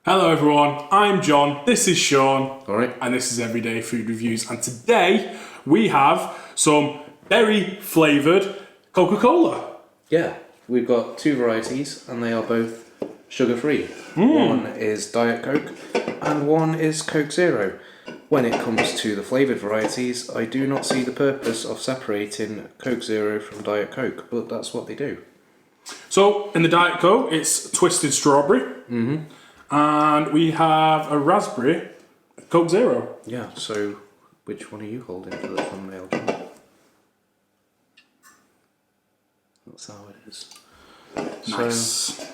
Hello everyone, I'm John, this is Sean, Alright. and this is Everyday Food Reviews, and today we have some berry flavoured Coca Cola. Yeah, we've got two varieties and they are both sugar-free. One is Diet Coke and one is Coke Zero. When it comes to the flavoured varieties, I do not see the purpose of separating Coke Zero from Diet Coke, but that's what they do. So, in the Diet Coke, it's twisted strawberry, and we have a raspberry Coke Zero. Yeah, so which one are you holding for the thumbnail, John? That's how it is. Nice.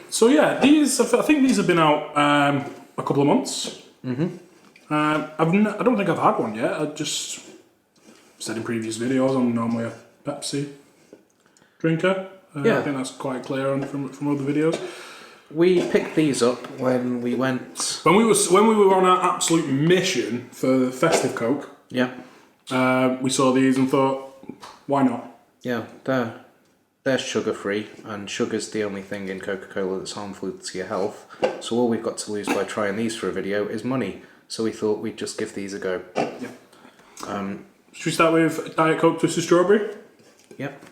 So, yeah, I think these have been out a couple of months. I don't think I've had one yet. I just said in previous videos I'm normally a Pepsi drinker. Yeah. I think that's quite clear from other videos. we picked these up when we went... When we were on our absolute mission for Festive Coke, Yeah. we saw these and thought, why not? Yeah, they're sugar-free, and sugar's the only thing in Coca-Cola that's harmful to your health. So all we've got to lose by trying these for a video is money. So we thought we'd just give these a go. Yeah. Should we start with Diet Coke Twisted Strawberry? Yep.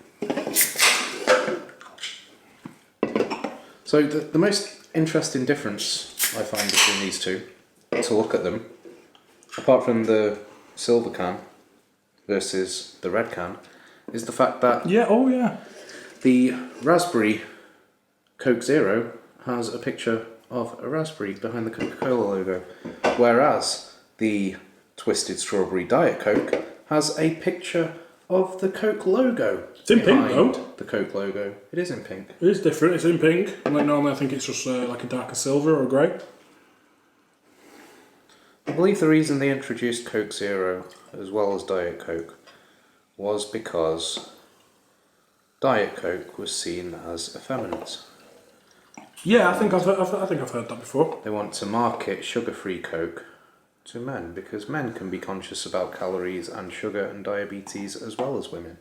So the most interesting difference I find between these two, to look at them, apart from the silver can versus the red can, is the fact that the raspberry Coke Zero has a picture of a raspberry behind the Coca-Cola logo, whereas the Twisted Strawberry Diet Coke has a picture of the Coke logo. It's in pink though. The Coke logo. It is in pink. It is different, it's in pink. Like normally I think it's just like a darker silver or grey. I believe the reason they introduced Coke Zero as well as Diet Coke was because Diet Coke was seen as effeminate. Yeah, I think I've heard that before. They want to market sugar-free Coke to men because men can be conscious about calories and sugar and diabetes as well as women.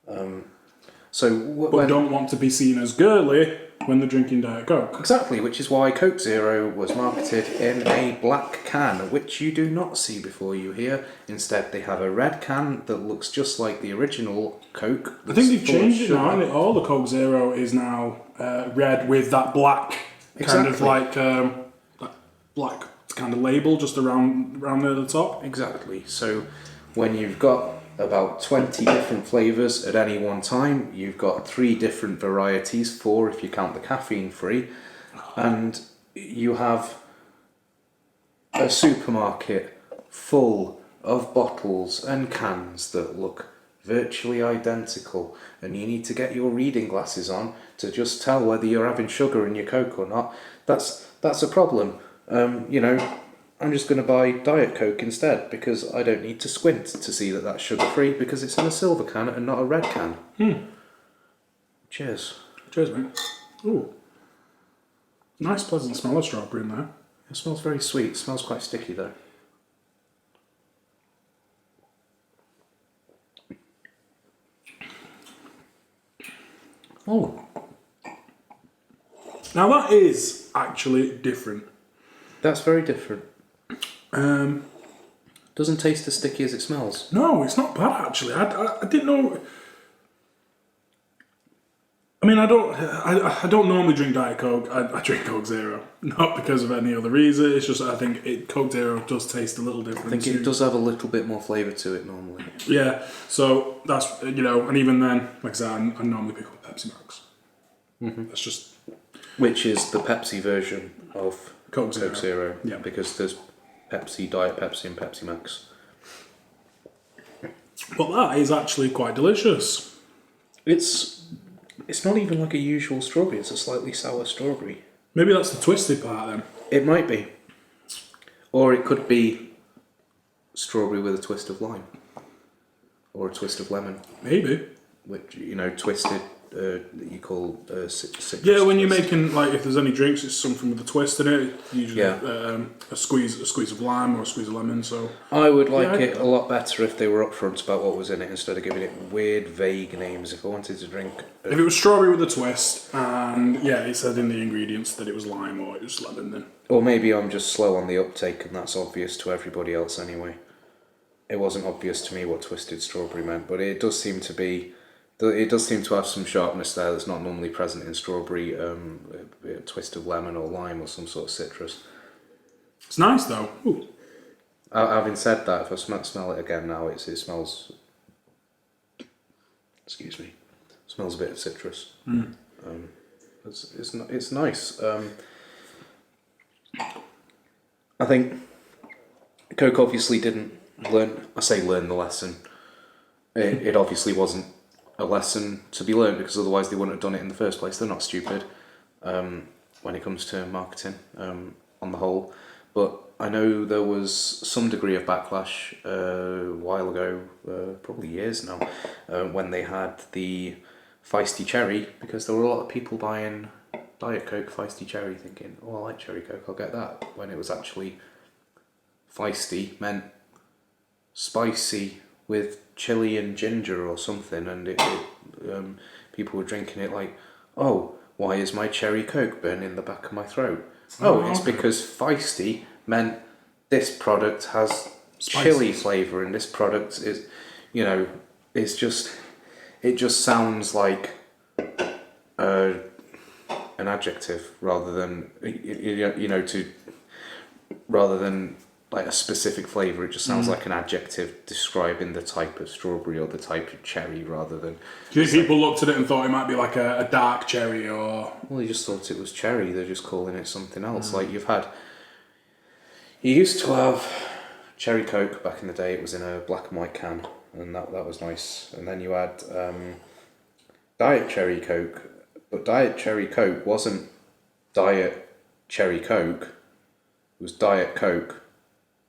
But don't want to be seen as girly when they're drinking Diet Coke. Exactly, which is why Coke Zero was marketed in a black can, which you do not see before you here. Instead, they have a red can that looks just like the original Coke. I think they've changed it now, haven't they? All the Coke Zero is now red with that black kind of like black kind of label just around there at the top. Exactly. So when you've got about 20 different flavours at any one time, you've got 3 different varieties, 4 if you count the caffeine free, and you have a supermarket full of bottles and cans that look virtually identical, and you need to get your reading glasses on to just tell whether you're having sugar in your Coke or not. That's a problem. I'm just going to buy Diet Coke instead because I don't need to squint to see that that's sugar-free because it's in a silver can and not a red can. Cheers. Cheers, mate. Ooh. Nice pleasant smell of strawberry in there. It smells very sweet. It smells quite sticky though. Oh. Now that is actually different. That's very different. Doesn't taste as sticky as it smells. No, it's not bad actually. I didn't know. I mean, I don't normally drink Diet Coke. I drink Coke Zero, not because of any other reason. It's just I think Coke Zero does taste a little different. I think it does have a little bit more flavour to it normally. Yeah, so that's and even then, like I said, I normally pick up Pepsi Max. That's just which is the Pepsi version of Coke Zero. Yeah, because there's Pepsi, Diet Pepsi, and Pepsi Max. But that is actually quite delicious. It's not even like a usual strawberry, it's a slightly sour strawberry. Maybe that's the twisted part then. It might be. Or it could be strawberry with a twist of lime. Or a twist of lemon. Maybe. Which, twisted that you call citrus. Yeah, when you're twist. making, like, if there's any drinks, it's something with a twist in it. Usually Yeah. a squeeze of lime or a squeeze of lemon. So I would like Yeah, it a lot better if they were upfront about what was in it instead of giving it weird, vague names. If I wanted to drink, if it was strawberry with a twist, and yeah, it said in the ingredients that it was lime or it was lemon, then or maybe I'm just slow on the uptake and that's obvious to everybody else anyway. It wasn't obvious to me what twisted strawberry meant, but it does seem to be. It does seem to have some sharpness there that's not normally present in strawberry, a twist of lemon or lime or some sort of citrus. it's nice though. Ooh. Having said that, if I smell it again now, it smells. Excuse me, smells a bit of citrus. It's nice. I think Coke obviously didn't learn. I say learn the lesson. It obviously wasn't a lesson to be learned because otherwise they wouldn't have done it in the first place. They're not stupid when it comes to marketing on the whole. But I know there was some degree of backlash a while ago, probably years now, when they had the Feisty Cherry, because there were a lot of people buying Diet Coke Feisty Cherry thinking, oh, I like Cherry Coke, I'll get that, when it was actually feisty meant spicy with chili and ginger or something, and people were drinking it like, oh, why is my Cherry Coke burning the back of my throat? Oh, it's because feisty meant this product has chili flavour and this product is, it's just, it just sounds like an adjective rather than, rather than like a specific flavour. It just sounds like an adjective describing the type of strawberry or the type of cherry rather than... Do you think people looked at it and thought it might be like a dark cherry or... Well, they just thought it was cherry. They're just calling it something else. Like you used to have Cherry Coke back in the day. It was in a black and white can, and that was nice. And then you had Diet Cherry Coke, but Diet Cherry Coke wasn't Diet Cherry Coke. It was Diet Coke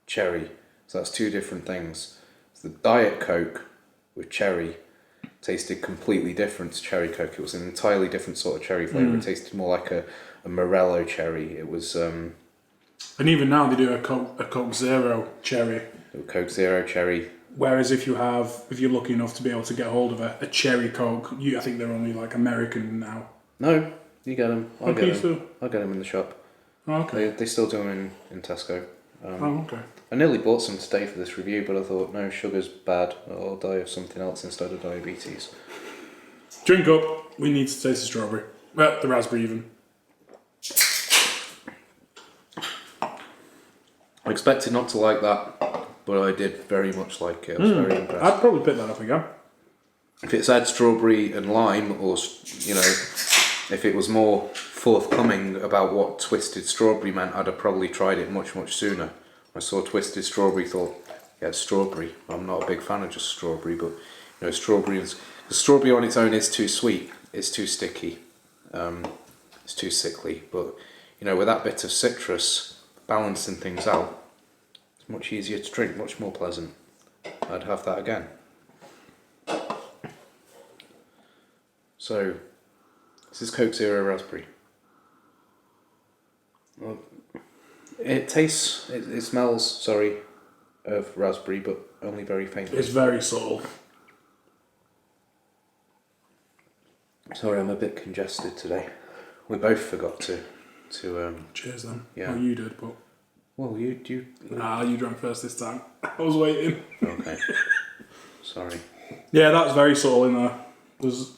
Cherry. So that's two different things. So the Diet Coke with cherry tasted completely different to Cherry Coke. It was an entirely different sort of cherry flavour. It tasted more like a Morello cherry. It was... And even now they do a Coke Zero cherry. Coke Zero cherry. Whereas if you're lucky enough to be able to get hold of a cherry Coke, I think they're only like American now. No, you get them. I'll get them in the shop. Oh, okay. They still do them in Tesco. Okay. I nearly bought some today for this review, but I thought, no, sugar's bad. I'll die of something else instead of diabetes. Drink up. We need to taste the strawberry. Well, the raspberry even. I expected not to like that, but I did very much like it. I was very impressed. I'd probably pick that up again. If it said strawberry and lime, or, if it was more forthcoming about what twisted strawberry meant, I'd have probably tried it much, much sooner. I saw twisted strawberry, thought, yeah, it's strawberry. I'm not a big fan of just strawberry, but strawberry on its own is too sweet. It's too sticky. It's too sickly. But with that bit of citrus balancing things out, it's much easier to drink, much more pleasant. I'd have that again. So, this is Coke Zero Raspberry. Well, it smells, of raspberry, but only very faintly. It's very subtle. Sorry, I'm a bit congested today. We both forgot to Cheers then. Yeah. Well, you did, but... Well, you Nah, you drank first this time. I was waiting. Okay. Sorry. Yeah, that's very subtle in there. There's...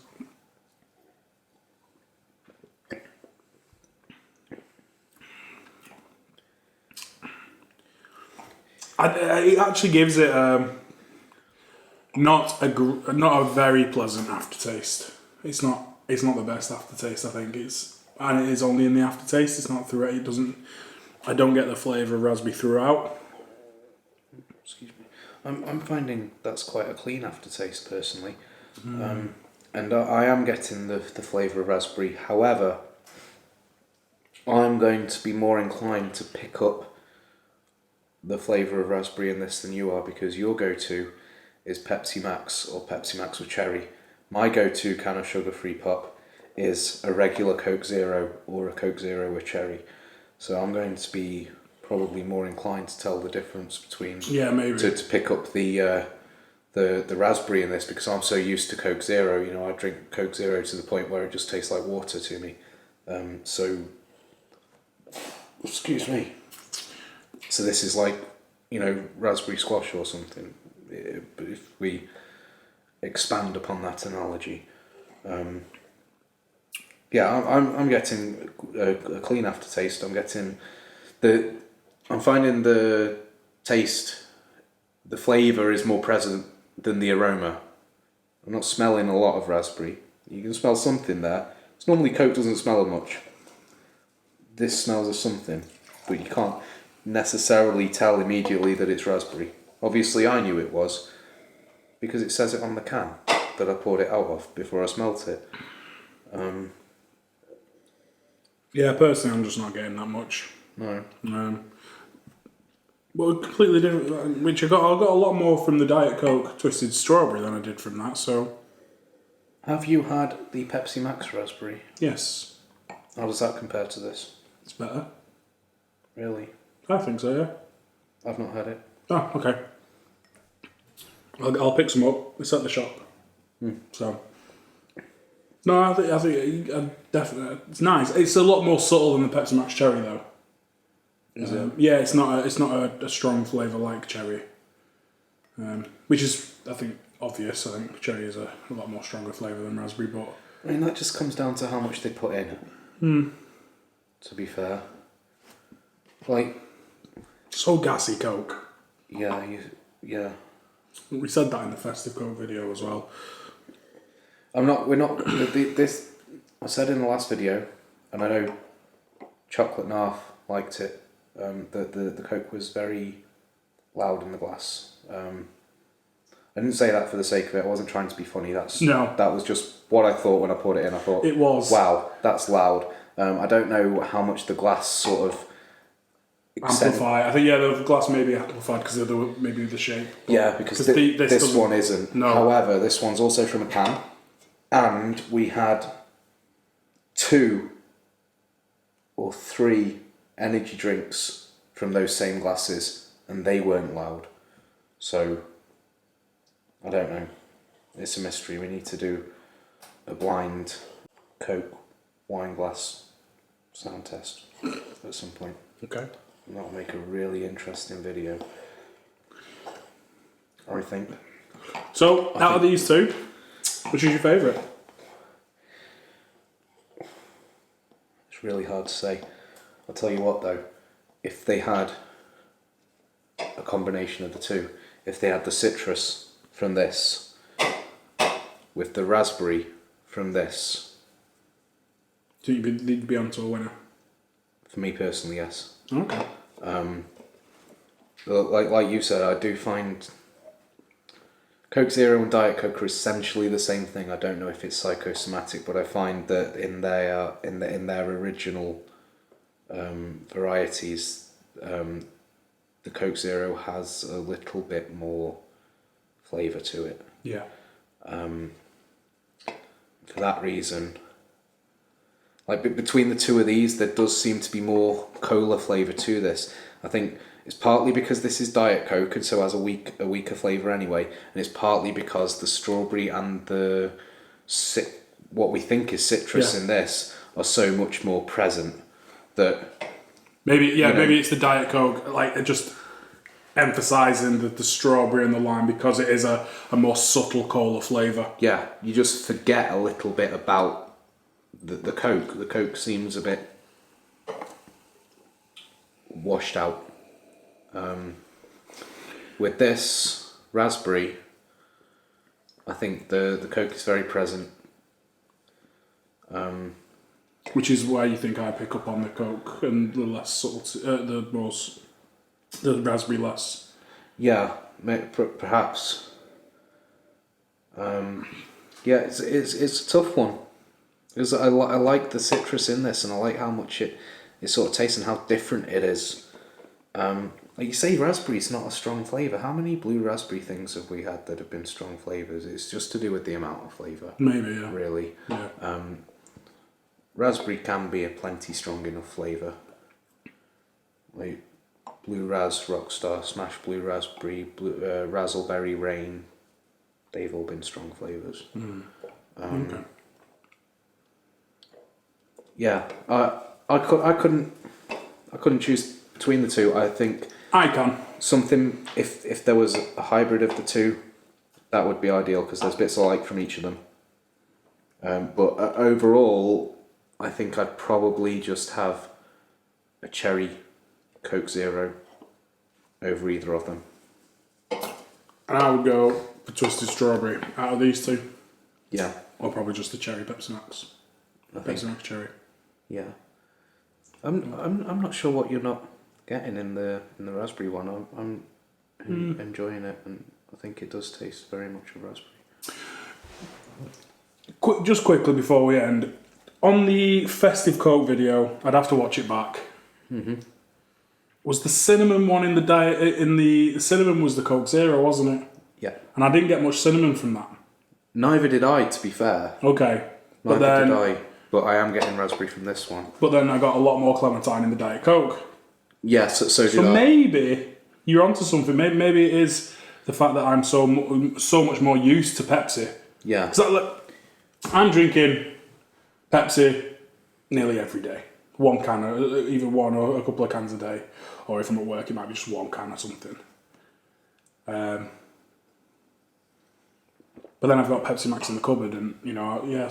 It actually gives it not a very pleasant aftertaste. It's not the best aftertaste. I think it is only in the aftertaste. It's not throughout. It doesn't. I don't get the flavour of raspberry throughout. Excuse me. I'm finding that's quite a clean aftertaste personally, and I am getting the flavour of raspberry. However, I'm going to be more inclined to pick up the flavour of raspberry in this than you are, because your go-to is Pepsi Max or Pepsi Max with cherry. my go-to can of sugar-free pop is a regular Coke Zero or a Coke Zero with cherry. So I'm going to be probably more inclined to tell the difference between maybe to pick up the raspberry in this, because I'm so used to Coke Zero. You know, I drink Coke Zero to the point where it just tastes like water to me. So excuse me. So this is like, you know, raspberry squash or something. But if we expand upon that analogy, I'm getting a clean aftertaste. I'm finding the taste, the flavour is more present than the aroma. I'm not smelling a lot of raspberry. You can smell something there. It's normally Coke doesn't smell of much. This smells of something, but you can't necessarily tell immediately that it's raspberry. Obviously I knew it was, because it says it on the can that I poured it out of before I smelt it. Yeah, personally, I'm just not getting that much. No. But completely different. Which I got a lot more from the Diet Coke Twisted Strawberry than I did from that. So, Have you had the Pepsi Max raspberry? yes, How does that compare to this? it's better. Really? I think so. Yeah. I've not had it. Oh, okay. I'll pick some up. It's at the shop. So. No, I think definitely it's nice. It's a lot more subtle than the Pepsi Max Cherry, though. Is it? Yeah, it's not a strong flavour like cherry, which is, I think, obvious. I think cherry is a lot more stronger flavour than raspberry, but I mean, that just comes down to how much they put in. To be fair. Like, so gassy Coke. yeah. We said that in the Festive Coke video as well. This, I said in the last video, and I know Chocolate Narf liked it, the Coke was very loud in the glass. I didn't say that for the sake of it. I wasn't trying to be funny. That was just what I thought when I poured it in. I thought, it was. Wow, that's loud. I don't know how much the glass sort of amplify. I think the glass may be amplified because of maybe the shape. Yeah, because this one isn't. No. However, this one's also from a can, and we had 2 or 3 energy drinks from those same glasses, and they weren't loud. So, I don't know. It's a mystery. We need to do a blind Coke wine glass sound test at some point. Okay. And that'll make a really interesting video, I think. So, out of these two, which is your favourite? It's really hard to say. I'll tell you what though, if they had a combination of the two, if they had the citrus from this with the raspberry from this. Do you think you'd be on to a winner? For me personally, yes. Okay. Like you said, I do find Coke Zero and Diet Coke are essentially the same thing. I don't know if it's psychosomatic, but I find that in their original varieties, the Coke Zero has a little bit more flavour to it. Yeah. For that reason, like between the two of these, there does seem to be more cola flavour to this. I think it's partly because this is Diet Coke and so has a weaker flavour anyway, and it's partly because the strawberry and the what we think is citrus in this are so much more present that maybe it's the Diet Coke, like just emphasising the strawberry and the lime because it is a more subtle cola flavour. Yeah, you just forget a little bit about the Coke. The Coke seems a bit washed out. With this raspberry, I think the Coke is very present. Which is why you think I pick up on the Coke and the less salt, the raspberry less. Yeah, perhaps. Yeah, it's a tough one. Because I like the citrus in this, and I like how much it sort of tastes and how different it is. Like you say, raspberry's not a strong flavour. How many blue raspberry things have we had that have been strong flavours? It's just to do with the amount of flavour. Maybe, yeah. Really. Yeah. Raspberry can be a plenty strong enough flavour. Like Blue Raz, Rockstar, Smash Blue Raspberry, Razzleberry Rain. They've all been strong flavours. Okay. Yeah, I couldn't choose between the two. I think I can. something if there was a hybrid of the two, that would be ideal because there's bits I like from each of them. But overall, I think I'd probably just have a cherry Coke Zero over either of them. And I would go for twisted strawberry out of these two. Yeah, Or probably just the cherry Pepsi Max. I think. Pepsi Max cherry. Yeah, I'm not sure what you're not getting in the raspberry one. I'm enjoying it, and I think it does taste very much of raspberry. Just quickly before we end, on the festive Coke video, I'd have to watch it back. Was the cinnamon one in the diet? The cinnamon was the Coke Zero, wasn't it? Yeah. And I didn't get much cinnamon from that. Neither did I, to be fair. Okay. Neither did I. But I am getting raspberry from this one. But then I got a lot more clementine in the Diet Coke. Yes, so did I. So maybe you're onto something. Maybe it is the fact that I'm so much more used to Pepsi. Yeah. Because I'm drinking Pepsi nearly every day. One can, either one or a couple of cans a day. Or if I'm at work, it might be just one can or something. But then I've got Pepsi Max in the cupboard, and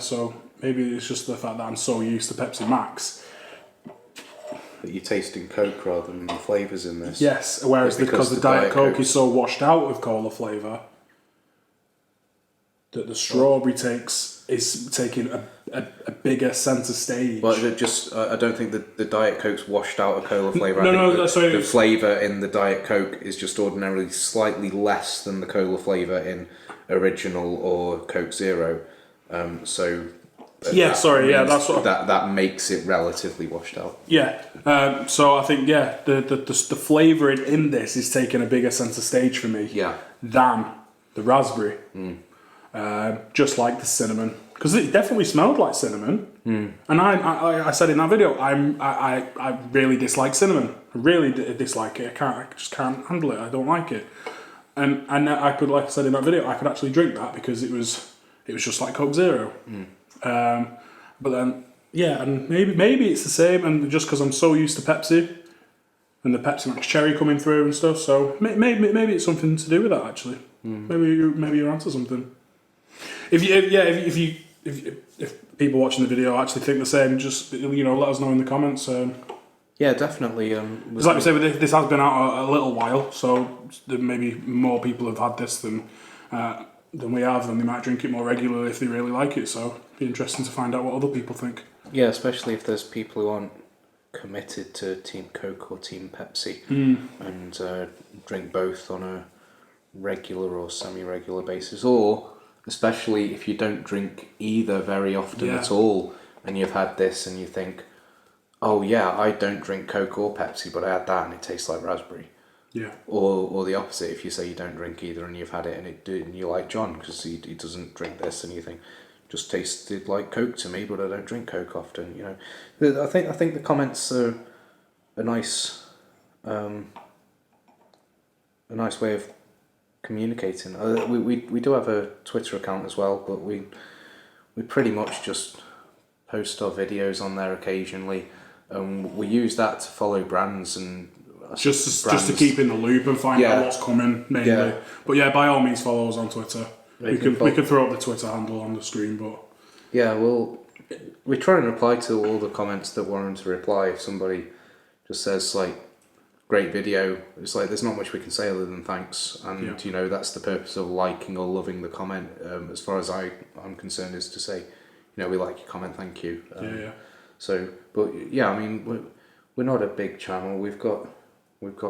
so maybe it's just the fact that I'm so used to Pepsi Max. That you're tasting Coke rather than the flavours in this. Yes, whereas because the Diet Coke is so washed out with cola flavour, that the strawberry is taking a bigger centre stage. But I don't think that the Diet Coke's washed out a cola flavour. Sorry. The flavour in the Diet Coke is just ordinarily slightly less than the cola flavour in original or Coke Zero. That's what that makes it relatively washed out. Yeah. So I think the flavour in this is taking a bigger centre stage for me. Yeah. Than the raspberry. Just like the cinnamon, because it definitely smelled like cinnamon. And I said in that video, I really dislike cinnamon. I really dislike it. I just can't handle it. I don't like it. And I could, like I said in that video, I could actually drink that because it was just like Coke Zero. But then and maybe it's the same, and just because I'm so used to Pepsi and the Pepsi Max cherry coming through and stuff, so maybe it's something to do with that actually. Maybe you're onto something. If people watching the video actually think the same, just let us know in the comments. Yeah, definitely. Because like we say, this has been out a little while, so maybe more people have had this than we have, and they might drink it more regularly if they really like it. So it'd be interesting to find out what other people think. Yeah, especially if there's people who aren't committed to Team Coke or Team Pepsi and drink both on a regular or semi-regular basis, or especially if you don't drink either very often at all, and you've had this and you think, oh yeah, I don't drink Coke or Pepsi, but I had that and it tastes like raspberry. Yeah. Or the opposite, if you say you don't drink either and you've had it and you like John because he doesn't drink this, and you think, just tasted like Coke to me, but I don't drink Coke often. I think the comments are a nice way of communicating. We do have a Twitter account as well, but we pretty much just post our videos on there occasionally. We use that to follow brands and just to keep in the loop and find out what's coming mainly. Yeah. But by all means follow us on Twitter. We could throw up the Twitter handle on the screen, but we try and reply to all the comments that warrant a reply. If somebody just says great video, it's there's not much we can say other than thanks, and that's the purpose of liking or loving the comment. As far as I'm concerned, is to say, we like your comment, thank you. So, but I mean, we're not a big channel. We've got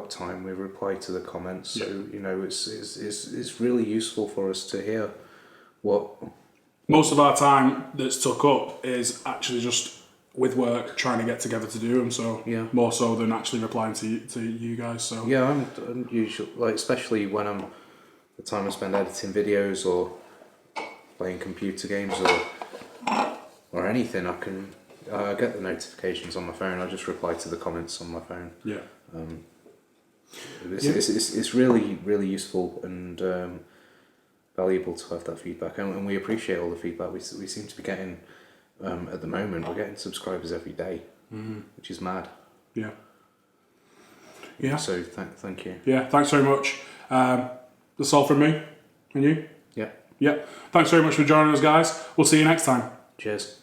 time. We reply to the comments, so it's really useful for us to hear what. Most of our time that's took up is actually just with work trying to get together to do them. So Yeah. more so than actually replying to you guys. So Yeah, I'm usually, like, especially when the time I spend editing videos or playing computer games or anything, I can get the notifications on my phone. I just reply to the comments on my phone. yeah. It's really useful and valuable to have that feedback, and we appreciate all the feedback we seem to be getting. At the moment, we're getting subscribers every day, which is mad. Yeah. Yeah. So thank you. Yeah. Thanks very much. That's all from me and you. Yeah. Yeah. Thanks very much for joining us, guys. We'll see you next time. Cheers.